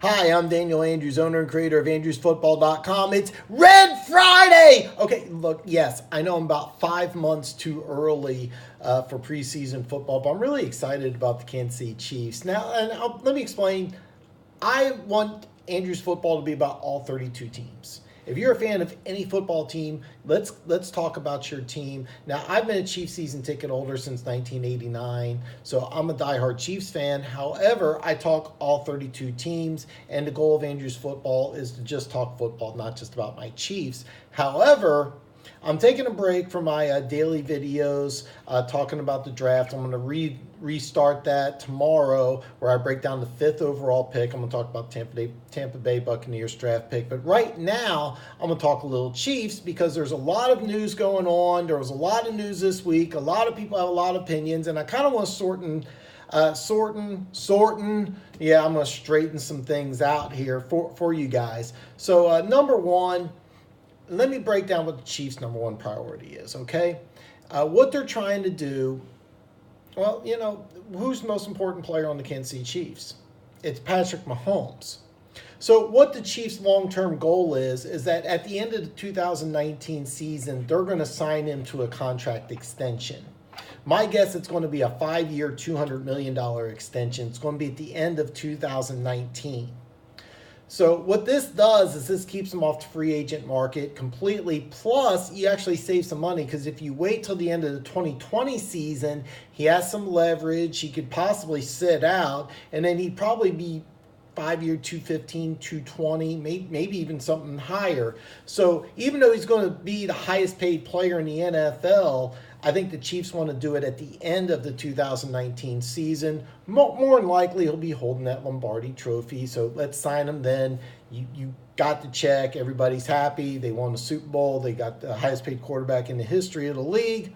Hi, I'm Daniel Andrews, owner and creator of Andrewsfootball.com. It's Red Friday! Okay, look, yes, I know I'm about 5 months too early for preseason football, but I'm really excited about the Kansas City Chiefs. Now, let me explain. I want Andrews Football to be about all 32 teams. If you're a fan of any football team, let's talk about your team. Now, I've been a Chiefs season ticket holder since 1989, so I'm a diehard Chiefs fan. However, I talk all 32 teams, and the goal of Andrews Football is to just talk football, not just about my Chiefs. However, I'm taking a break from my daily videos talking about the draft. I'm going to restart that tomorrow where I break down the 5th overall pick. I'm going to talk about Tampa Bay Buccaneers draft pick. But right now, I'm going to talk a little Chiefs because there's a lot of news going on. There was a lot of news this week. A lot of people have a lot of opinions, and I kind of want to sorting. Yeah, I'm going to straighten some things out here for you guys. So number one, let me break down what the Chiefs' number one priority is, okay? What they're trying to do, well, you know, who's the most important player on the Kansas City Chiefs? It's Patrick Mahomes. So what the Chiefs' long-term goal is that at the end of the 2019 season, they're going to sign him to a contract extension. My guess it's going to be a 5-year, $200 million extension. It's going to be at the end of 2019. So what this does is this keeps him off the free agent market completely. Plus, you actually save some money because if you wait till the end of the 2020 season, he has some leverage. He could possibly sit out, and then he'd probably be 5-year, 215, 220, maybe even something higher. So even though he's going to be the highest paid player in the NFL, I think the Chiefs want to do it at the end of the 2019 season. More than likely, he'll be holding that Lombardi trophy. So let's sign him then. You got the check. Everybody's happy. They won the Super Bowl. They got the highest paid quarterback in the history of the league.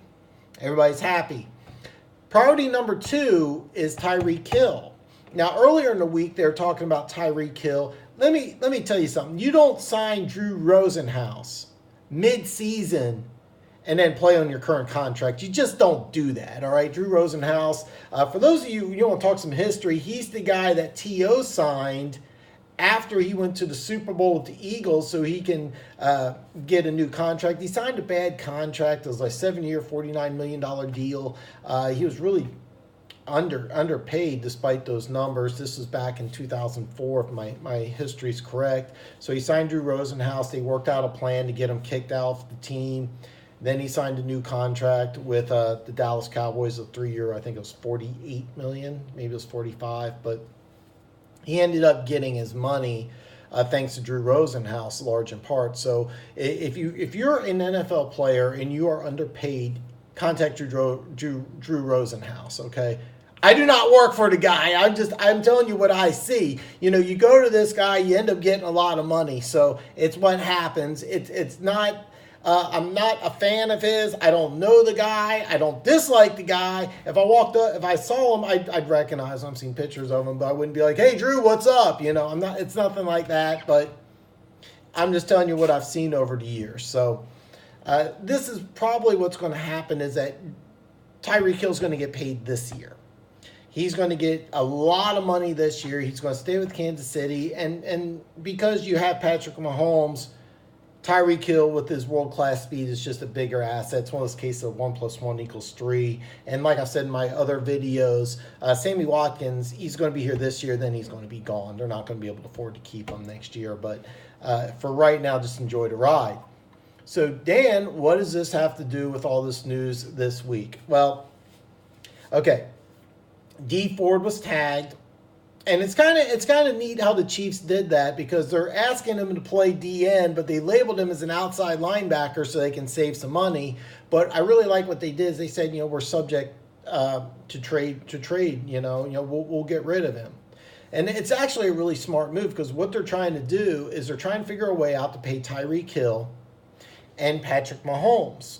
Everybody's happy. Priority number 2 is Tyreek Hill. Now, earlier in the week, they were talking about Tyreek Hill. Let me tell you something. You don't sign Drew Rosenhaus mid-season and then play on your current contract. You just don't do that, all right? Drew Rosenhaus, for those of you want to talk some history, he's the guy that T.O. signed after he went to the Super Bowl with the Eagles so he can get a new contract. He signed a bad contract. It was like a 7-year, $49 million deal. He was really underpaid despite those numbers. This was back in 2004, if my history's correct. So he signed Drew Rosenhaus. They worked out a plan to get him kicked out of the team. Then he signed a new contract with the Dallas Cowboys, a 3-year, I think it was $48 million, maybe it was 45, but he ended up getting his money thanks to Drew Rosenhaus, large in part. So if you're an NFL player and you are underpaid, contact Drew Rosenhaus, okay? I do not work for the guy. I'm telling you what I see. You know, you go to this guy, you end up getting a lot of money. So it's what happens. It's not. I'm not a fan of his. I don't know the guy. I don't dislike the guy. If I walked up, if I saw him, I'd recognize him. I've seen pictures of him, but I wouldn't be like, "Hey, Drew, what's up?" You know, I'm not. It's nothing like that. But I'm just telling you what I've seen over the years. So this is probably what's going to happen is that Tyreek Hill's going to get paid this year. He's going to get a lot of money this year. He's going to stay with Kansas City, and because you have Patrick Mahomes, Tyreek Hill with his world-class speed is just a bigger asset. It's one of those cases of 1 + 1 = 3. And like I said in my other videos, Sammy Watkins, he's going to be here this year, then he's going to be gone. They're not going to be able to afford to keep him next year. But for right now, just enjoy the ride. So, Dan, what does this have to do with all this news this week? Well, okay, Dee Ford was tagged. And it's kind of neat how the Chiefs did that because they're asking him to play DN, but they labeled him as an outside linebacker so they can save some money. But I really like what they did. Is they said, you know, we're subject to trade. You know, we'll get rid of him. And it's actually a really smart move because what they're trying to do is they're trying to figure a way out to pay Tyreek Hill and Patrick Mahomes.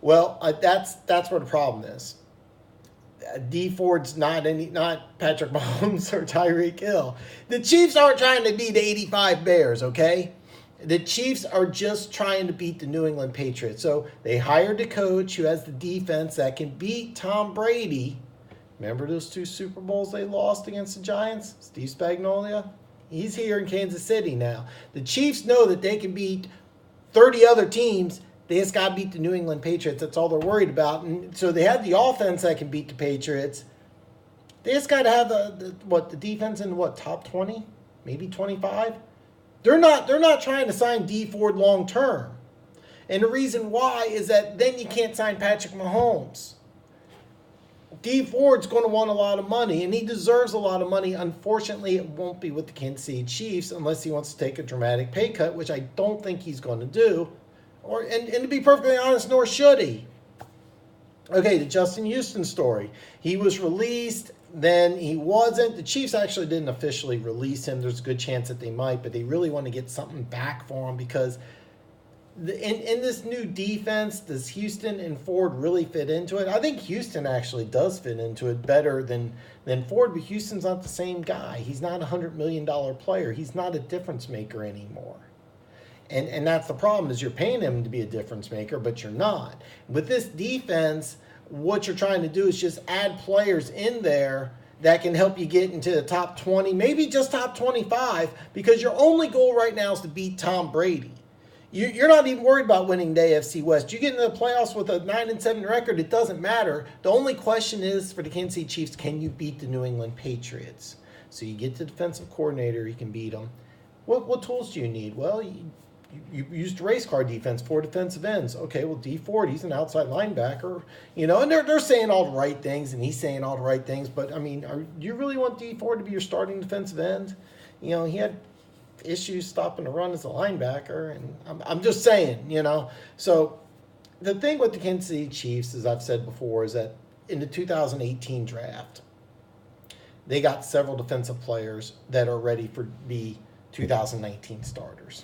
Well, that's where the problem is. Dee Ford's not Patrick Mahomes or Tyreek Hill. The Chiefs aren't trying to beat the 85 Bears, okay? The Chiefs are just trying to beat the New England Patriots. So they hired a coach who has the defense that can beat Tom Brady. Remember those 2 Super Bowls they lost against the Giants? Steve Spagnuolo? He's here in Kansas City now. The Chiefs know that they can beat 30 other teams. They just got to beat the New England Patriots. That's all they're worried about. And so they have the offense that can beat the Patriots. They just got to have the defense in top 20, maybe 25. They're not trying to sign Dee Ford long term. And the reason why is that then you can't sign Patrick Mahomes. Dee Ford's going to want a lot of money, and he deserves a lot of money. Unfortunately, it won't be with the Kansas City Chiefs unless he wants to take a dramatic pay cut, which I don't think he's going to do. And to be perfectly honest, nor should he. Okay, the Justin Houston story. He was released, then he wasn't. The Chiefs actually didn't officially release him. There's a good chance that they might, but they really want to get something back for him because in this new defense, does Houston and Ford really fit into it? I think Houston actually does fit into it better than Ford, but Houston's not the same guy. He's not a $100 million player. He's not a difference maker anymore. And that's the problem, is you're paying him to be a difference maker, but you're not. With this defense, what you're trying to do is just add players in there that can help you get into the top 20, maybe just top 25, because your only goal right now is to beat Tom Brady. You're not even worried about winning the AFC West. You get into the playoffs with a 9-7 record, it doesn't matter. The only question is for the Kansas City Chiefs, can you beat the New England Patriots? So you get the defensive coordinator, you can beat them. What tools do you need? Well, you used race car defense, 4 defensive ends. Okay, well, Dee Ford, he's an outside linebacker, and they're saying all the right things, and he's saying all the right things. But, I mean, do you really want Dee Ford to be your starting defensive end? He had issues stopping the run as a linebacker, and I'm just saying, So the thing with the Kansas City Chiefs, as I've said before, is that in the 2018 draft, they got several defensive players that are ready for the 2019 starters.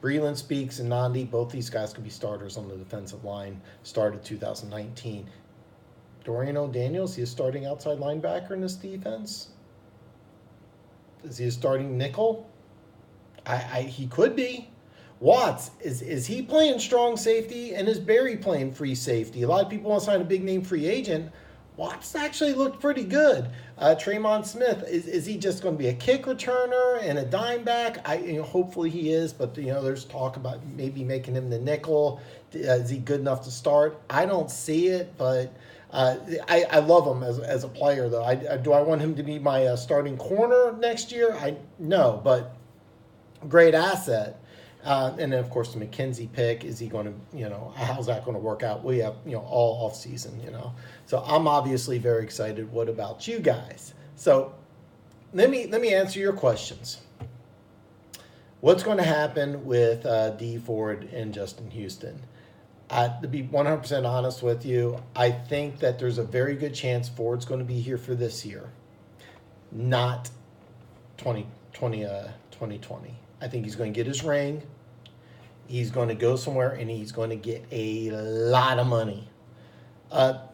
Breeland Speaks and Nandi, both these guys could be starters on the defensive line, started 2019. Dorian O'Daniel, is he a starting outside linebacker in this defense? Is he a starting nickel? He could be. Watts, is he playing strong safety, and is Barry playing free safety? A lot of people want to sign a big name free agent. Watts actually looked pretty good. Tremon Smith, is he just going to be a kick returner and a dime back? Hopefully he is, but there's talk about maybe making him the nickel. Is he good enough to start? I don't see it, but I love him as a player, though. Do I want him to be my starting corner next year? No, but great asset. And then, of course, the McKenzie pick, is he going to, how's that going to work out? We have, all off season, So I'm obviously very excited. What about you guys? So let me answer your questions. What's going to happen with Dee Ford and Justin Houston? To be 100% honest with you, I think that there's a very good chance Ford's going to be here for this year, not 2020. I think he's going to get his ring. He's going to go somewhere, and he's going to get a lot of money.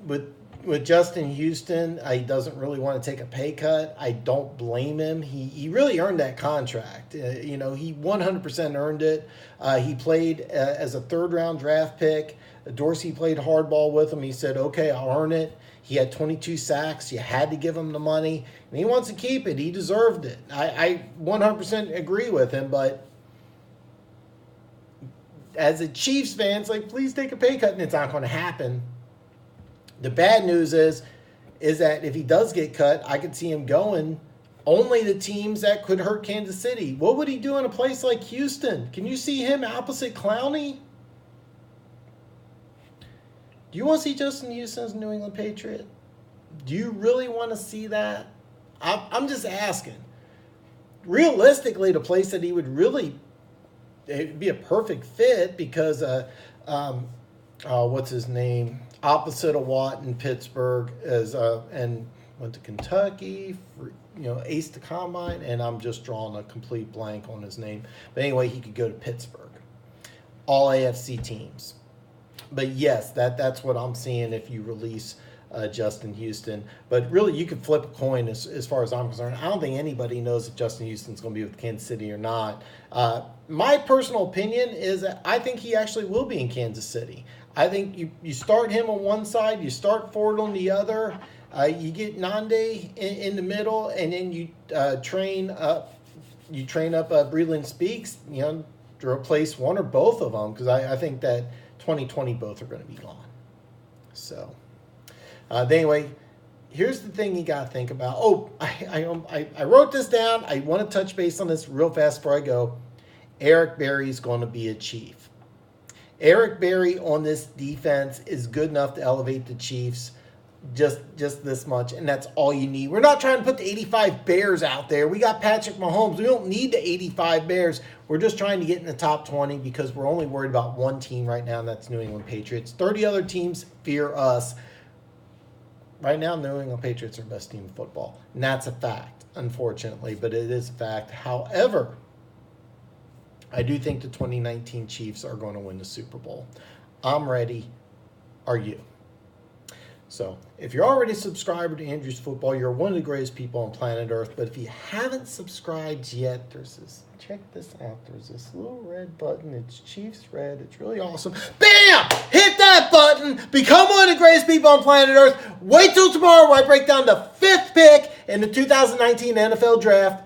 With Justin Houston, he doesn't really want to take a pay cut. I don't blame him. He really earned that contract. He 100% earned it. He played as a third-round draft pick. Dorsey played hardball with him. He said, okay, I'll earn it. He had 22 sacks. You had to give him the money. And he wants to keep it. He deserved it. I 100% agree with him, but as a Chiefs fan, it's like, please take a pay cut, and it's not going to happen. The bad news is that if he does get cut, I could see him going only to teams that could hurt Kansas City. What would he do in a place like Houston? Can you see him opposite Clowney? Do you want to see Justin Houston as a New England Patriot? Do you really want to see that? I'm just asking. Realistically, the place that he would really, it'd be a perfect fit because, what's his name? Opposite of Watt in Pittsburgh, and went to Kentucky, aced the combine, and I'm just drawing a complete blank on his name. But anyway, he could go to Pittsburgh. All AFC teams. But yes, that's what I'm seeing if you release Justin Houston. But really, you could flip a coin as far as I'm concerned. I don't think anybody knows if Justin Houston's going to be with Kansas City or not. My personal opinion is that I think he actually will be in Kansas City. I think you start him on one side, you start Ford on the other, you get Nande in the middle, and then you train you train up Breland Speaks, to replace one or both of them, because I think that 2020 both are going to be gone. So, anyway, here's the thing you got to think about. Oh, I wrote this down. I want to touch base on this real fast before I go. Eric Berry's going to be a Chief. Eric Berry on this defense is good enough to elevate the Chiefs just this much, and that's all you need. We're not trying to put the 85 Bears out there. We got Patrick Mahomes. We don't need the 85 Bears. We're just trying to get in the top 20 because we're only worried about one team right now, and that's New England Patriots. 30 other teams fear us. Right now, New England Patriots are the best team in football, and that's a fact, unfortunately, but it is a fact. However, I do think the 2019 Chiefs are going to win the Super Bowl. I'm ready. Are you? So, if you're already a subscriber to Andrews Football, you're one of the greatest people on planet Earth. But if you haven't subscribed yet, check this out. There's this little red button. It's Chiefs Red. It's really awesome. Bam! Hit that button. Become one of the greatest people on planet Earth. Wait till tomorrow where I break down the 5th pick in the 2019 NFL Draft.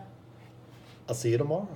I'll see you tomorrow.